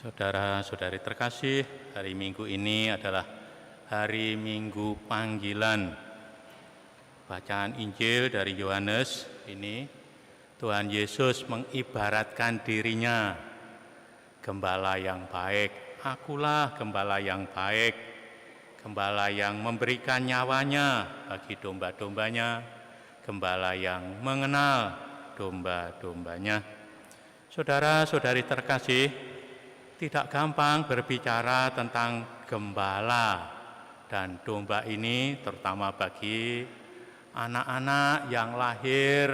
Saudara-saudari terkasih, hari Minggu ini adalah hari Minggu panggilan. Bacaan Injil dari Yohanes ini, Tuhan Yesus mengibaratkan dirinya, gembala yang baik. Akulah gembala yang baik, gembala yang memberikan nyawanya bagi domba-dombanya, gembala yang mengenal domba-dombanya. Saudara-saudari terkasih, tidak gampang berbicara tentang gembala dan domba ini, terutama bagi anak-anak yang lahir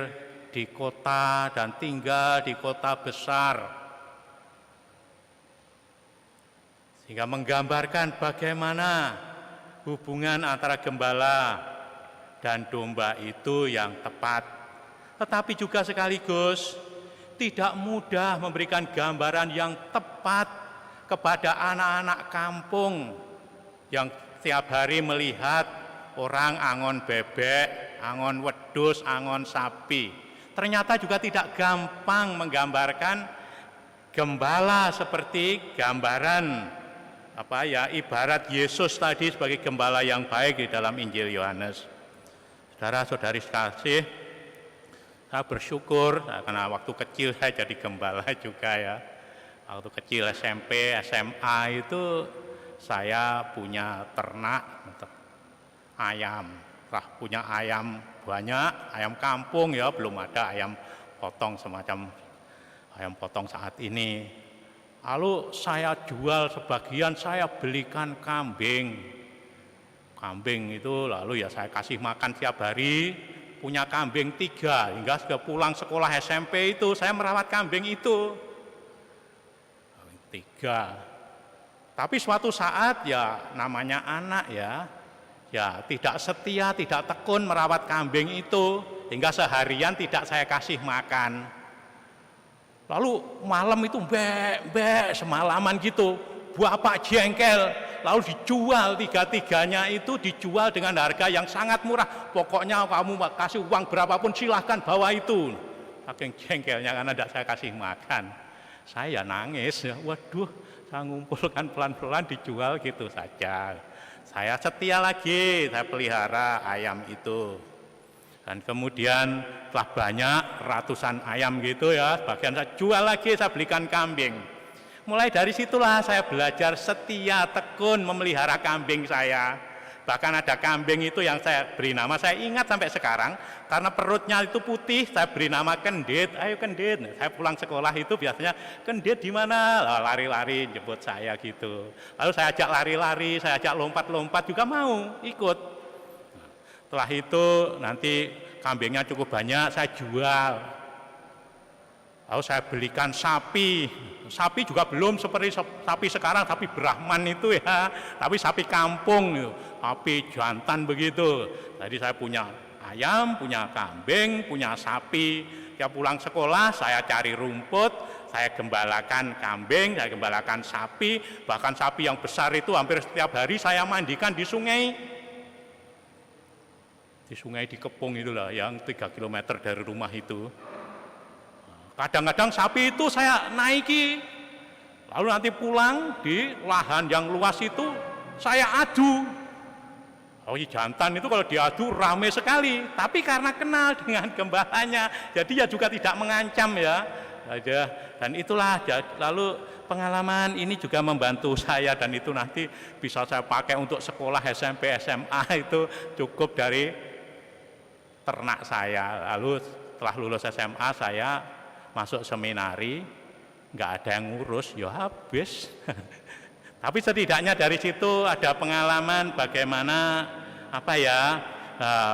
di kota dan tinggal di kota besar. Sehingga menggambarkan bagaimana hubungan antara gembala dan domba itu yang tepat. Tetapi juga sekaligus tidak mudah memberikan gambaran yang tepat kepada anak-anak kampung yang setiap hari melihat orang angon bebek, angon wedhus, angon sapi. Ternyata juga tidak gampang menggambarkan gembala seperti gambaran ibarat Yesus tadi sebagai gembala yang baik di dalam Injil Yohanes. Saudara-saudari sekasih, saya bersyukur karena waktu kecil saya jadi gembala juga ya. Waktu kecil SMP, SMA itu saya punya ternak ayam. Punya ayam banyak, ayam kampung ya, belum ada ayam potong semacam ayam potong saat ini. Lalu saya jual sebagian, saya belikan kambing. Kambing itu lalu ya saya kasih makan tiap hari. Punya kambing 3, hingga sudah pulang sekolah SMP itu saya merawat kambing itu 3. Tapi suatu saat ya namanya anak ya tidak setia, tidak tekun merawat kambing itu, hingga seharian tidak saya kasih makan. Lalu malam itu semalaman gitu, bapak jengkel, lalu dijual 3-3-nya itu dijual dengan harga yang sangat murah. Pokoknya kamu kasih uang berapapun silahkan bawa itu. Saking jengkelnya karena tidak saya kasih makan. Saya nangis, ya, waduh, saya ngumpulkan pelan-pelan dijual gitu saja. Saya setia lagi, saya pelihara ayam itu. Dan kemudian setelah banyak ratusan ayam gitu ya, sebagian saya jual lagi, saya belikan kambing. Mulai dari situlah saya belajar setia, tekun memelihara kambing saya. Bahkan ada kambing itu yang saya beri nama, saya ingat sampai sekarang, karena perutnya itu putih, saya beri nama Kendit. Ayo Kendit. Saya pulang sekolah itu biasanya, Kendit di mana? Lari-lari jemput saya gitu. Lalu saya ajak lari-lari, saya ajak lompat-lompat juga mau ikut. Setelah itu nanti kambingnya cukup banyak, saya jual. Lalu saya belikan sapi. Sapi juga belum seperti sapi sekarang, sapi Brahman itu ya, tapi sapi kampung, sapi jantan begitu. Jadi saya punya ayam, punya kambing, punya sapi. Tiap pulang sekolah saya cari rumput, saya gembalakan kambing, saya gembalakan sapi. Bahkan sapi yang besar itu hampir setiap hari saya mandikan di sungai. Di sungai di Kepung itulah, yang 3 km dari rumah itu. Kadang-kadang sapi itu saya naiki, lalu nanti pulang di lahan yang luas itu saya adu. Oh, jantan itu kalau diadu rame sekali, tapi karena kenal dengan gembalanya, jadi ya juga tidak mengancam ya. Dan itulah, lalu pengalaman ini juga membantu saya, dan itu nanti bisa saya pakai untuk sekolah SMP, SMA itu cukup dari ternak saya. Lalu setelah lulus SMA saya masuk seminari, nggak ada yang ngurus, ya habis. Tapi setidaknya dari situ ada pengalaman bagaimana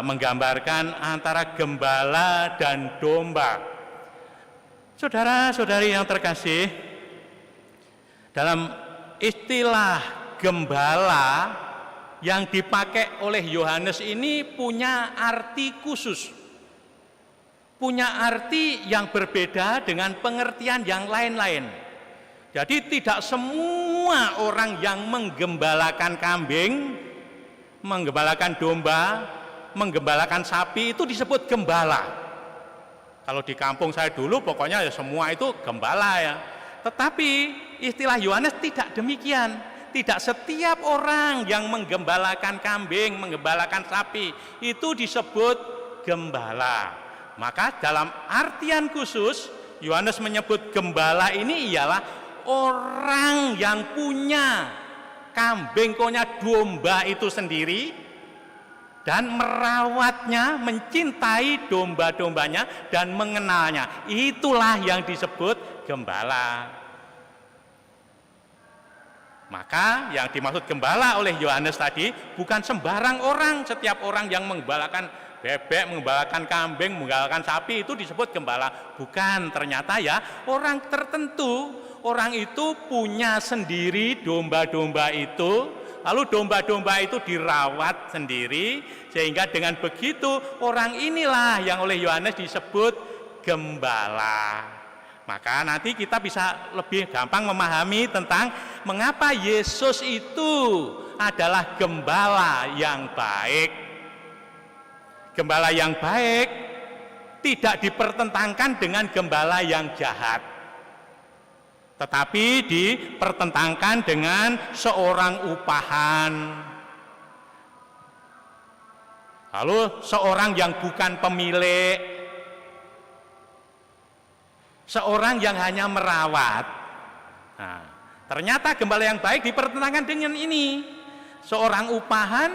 menggambarkan antara gembala dan domba. Saudara-saudari yang terkasih, dalam istilah gembala yang dipakai oleh Yohanes ini punya arti khusus. Punya arti yang berbeda dengan pengertian yang lain-lain. Jadi tidak semua orang yang menggembalakan kambing, menggembalakan domba, menggembalakan sapi itu disebut gembala. Kalau di kampung saya dulu pokoknya ya semua itu gembala ya. Tetapi istilah Yohanes tidak demikian. Tidak setiap orang yang menggembalakan kambing, menggembalakan sapi itu disebut gembala. Maka dalam artian khusus Yohanes menyebut gembala ini ialah orang yang punya kambing, punya domba itu sendiri dan merawatnya, mencintai domba-dombanya dan mengenalnya. Itulah yang disebut gembala. Maka yang dimaksud gembala oleh Yohanes tadi bukan sembarang orang. Setiap orang yang menggembalakan bebek, menggembalakan kambing, menggembalakan sapi itu disebut gembala. Bukan, ternyata ya orang tertentu. Orang itu punya sendiri domba-domba itu, lalu domba-domba itu dirawat sendiri, sehingga dengan begitu orang inilah yang oleh Yohanes disebut gembala. Maka nanti kita bisa lebih gampang memahami tentang mengapa Yesus itu adalah gembala yang baik. Gembala yang baik tidak dipertentangkan dengan gembala yang jahat, tetapi dipertentangkan dengan seorang upahan. Lalu seorang yang bukan pemilik, seorang yang hanya merawat. Nah, ternyata gembala yang baik dipertentangkan dengan ini. Seorang upahan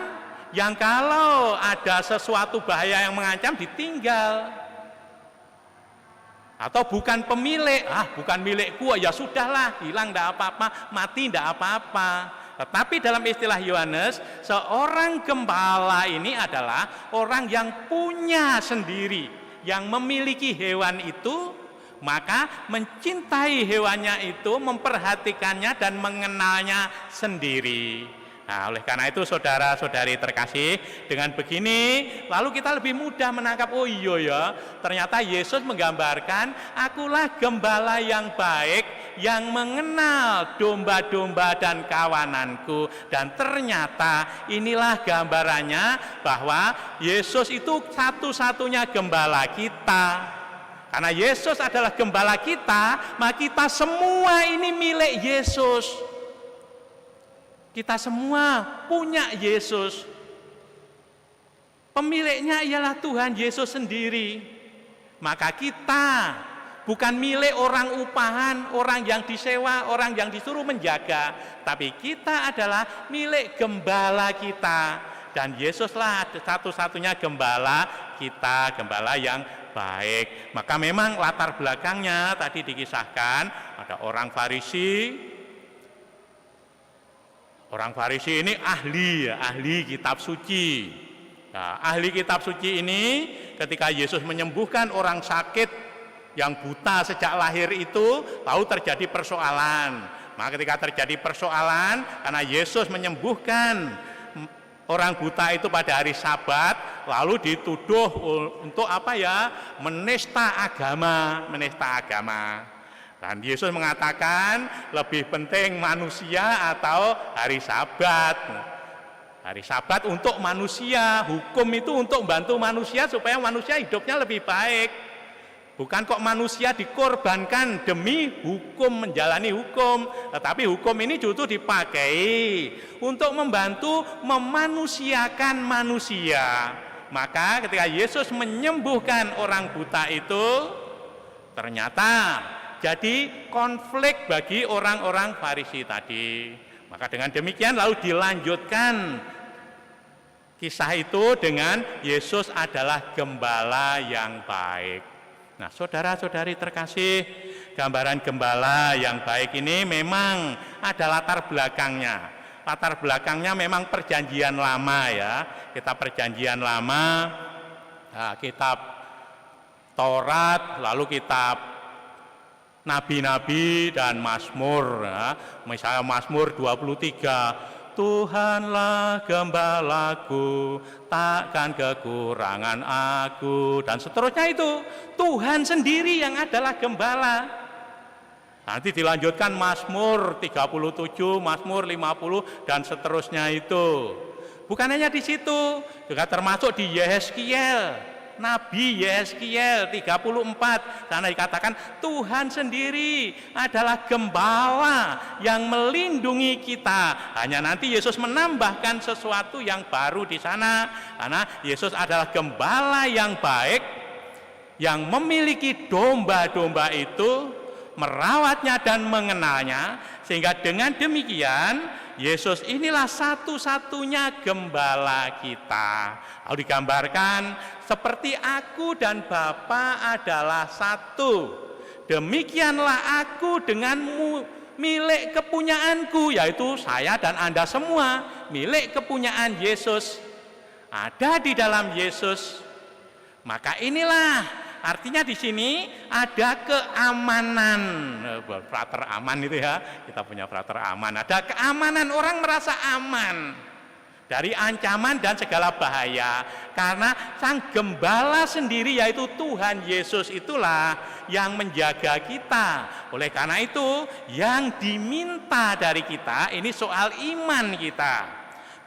yang kalau ada sesuatu bahaya yang mengancam ditinggal. Atau bukan pemilik, bukan milikku, ya sudahlah, hilang tidak apa-apa, mati tidak apa-apa. Tetapi dalam istilah Yohanes, seorang gembala ini adalah orang yang punya sendiri, yang memiliki hewan itu, maka mencintai hewannya itu, memperhatikannya dan mengenalnya sendiri. Nah, oleh karena itu saudara-saudari terkasih, dengan begini lalu kita lebih mudah menangkap, oh iya ya, ternyata Yesus menggambarkan akulah gembala yang baik yang mengenal domba-domba dan kawananku. Dan ternyata inilah gambarannya bahwa Yesus itu satu-satunya gembala kita. Karena Yesus adalah gembala kita, maka kita semua ini milik Yesus. Kita semua punya Yesus. Pemiliknya ialah Tuhan Yesus sendiri. Maka kita bukan milik orang upahan, orang yang disewa, orang yang disuruh menjaga, tapi kita adalah milik gembala kita. Dan Yesuslah satu-satunya gembala kita, gembala yang baik. Maka memang latar belakangnya tadi dikisahkan, ada orang Farisi. Orang Farisi ini ahli kitab suci. Nah, ahli kitab suci ini ketika Yesus menyembuhkan orang sakit yang buta sejak lahir itu, lalu terjadi persoalan. Maka ketika terjadi persoalan, karena Yesus menyembuhkan orang buta itu pada hari Sabat, lalu dituduh untuk menista agama. Dan Yesus mengatakan lebih penting manusia atau hari Sabat. Hari Sabat untuk manusia, hukum itu untuk membantu manusia supaya manusia hidupnya lebih baik. Bukan kok manusia dikorbankan demi hukum, menjalani hukum, tetapi hukum ini justru dipakai untuk membantu memanusiakan manusia. Maka ketika Yesus menyembuhkan orang buta itu, ternyata jadi konflik bagi orang-orang Farisi tadi. Maka dengan demikian lalu dilanjutkan kisah itu dengan Yesus adalah gembala yang baik. Nah, saudara-saudari terkasih, gambaran gembala yang baik ini memang ada latar belakangnya. Latar belakangnya memang perjanjian lama ya. Kita perjanjian lama, kitab Taurat, lalu kitab Nabi-nabi dan Mazmur. Misalnya Mazmur 23, Tuhanlah gembalaku, takkan kekurangan aku, dan seterusnya itu. Tuhan sendiri yang adalah gembala. Nanti dilanjutkan Mazmur 37, Mazmur 50, dan seterusnya itu. Bukan hanya di situ, juga termasuk di Yehezkiel. Nabi Yeskiel 34. Sana dikatakan Tuhan sendiri adalah gembala yang melindungi kita. Hanya nanti Yesus menambahkan sesuatu yang baru di sana, karena Yesus adalah gembala yang baik yang memiliki domba-domba itu, merawatnya dan mengenalnya, sehingga dengan demikian Yesus inilah satu-satunya gembala kita. Lalu digambarkan seperti aku dan Bapa adalah satu, demikianlah aku denganmu milik kepunyaanku, yaitu saya dan Anda semua milik kepunyaan Yesus, ada di dalam Yesus. Maka inilah artinya di sini ada keamanan, frater aman itu ya, kita punya frater aman. Ada keamanan, orang merasa aman dari ancaman dan segala bahaya, karena Sang Gembala sendiri yaitu Tuhan Yesus itulah yang menjaga kita. Oleh karena itu yang diminta dari kita ini soal iman kita,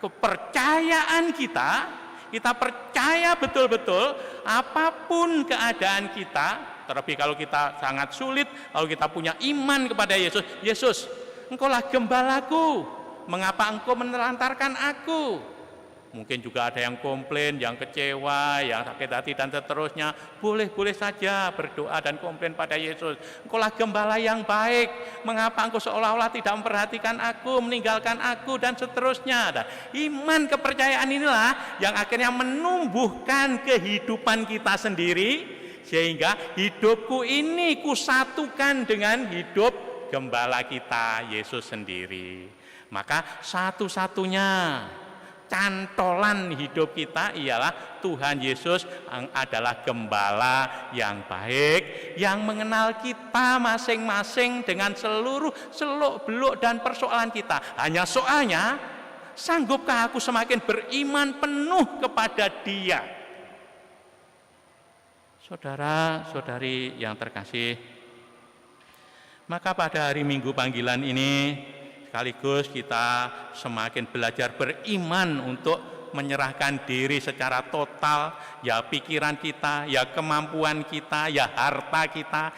kepercayaan kita. Kita percaya betul-betul apapun keadaan kita, terlebih kalau kita sangat sulit, kalau kita punya iman kepada Yesus. Yesus, Engkaulah gembalaku, mengapa Engkau menelantarkan aku? Mungkin juga ada yang komplain, yang kecewa, yang sakit hati dan seterusnya. Boleh-boleh saja berdoa dan komplain pada Yesus. Engkaulah gembala yang baik, mengapa Engkau seolah-olah tidak memperhatikan aku, meninggalkan aku dan seterusnya. Dan iman kepercayaan inilah yang akhirnya menumbuhkan kehidupan kita sendiri, sehingga hidupku ini kusatukan dengan hidup gembala kita Yesus sendiri. Maka satu-satunya cantolan hidup kita ialah Tuhan Yesus adalah gembala yang baik, yang mengenal kita masing-masing dengan seluruh seluk-beluk dan persoalan kita. Hanya soalnya, sanggupkah aku semakin beriman penuh kepada Dia? Saudara-saudari yang terkasih, maka pada hari Minggu panggilan ini sekaligus kita semakin belajar beriman untuk menyerahkan diri secara total, ya pikiran kita, ya kemampuan kita, ya harta kita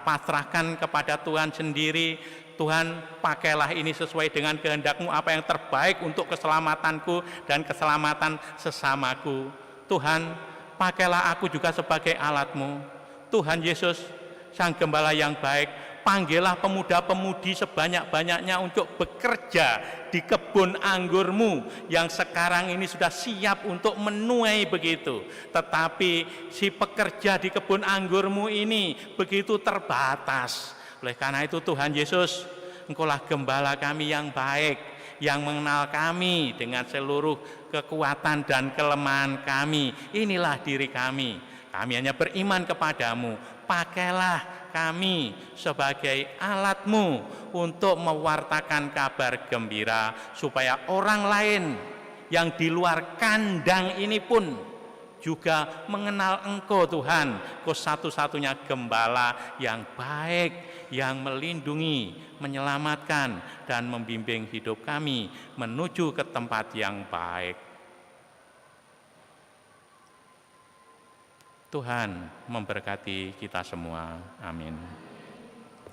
pasrahkan kepada Tuhan sendiri. Tuhan, pakailah ini sesuai dengan kehendak-Mu, apa yang terbaik untuk keselamatanku dan keselamatan sesamaku. Tuhan, pakailah aku juga sebagai alat-Mu. Tuhan Yesus, Sang Gembala yang baik, panggillah pemuda-pemudi sebanyak-banyaknya untuk bekerja di kebun anggur-Mu yang sekarang ini sudah siap untuk menuai begitu. Tetapi si pekerja di kebun anggur-Mu ini begitu terbatas. Oleh karena itu Tuhan Yesus, Engkaulah gembala kami yang baik, yang mengenal kami dengan seluruh kekuatan dan kelemahan kami. Inilah diri kami. Kami hanya beriman kepadamu. Pakailah kami sebagai alat-Mu untuk mewartakan kabar gembira, supaya orang lain yang di luar kandang ini pun juga mengenal Engkau Tuhan, Engkau satu-satunya gembala yang baik, yang melindungi, menyelamatkan dan membimbing hidup kami menuju ke tempat yang baik. Tuhan memberkati kita semua. Amin.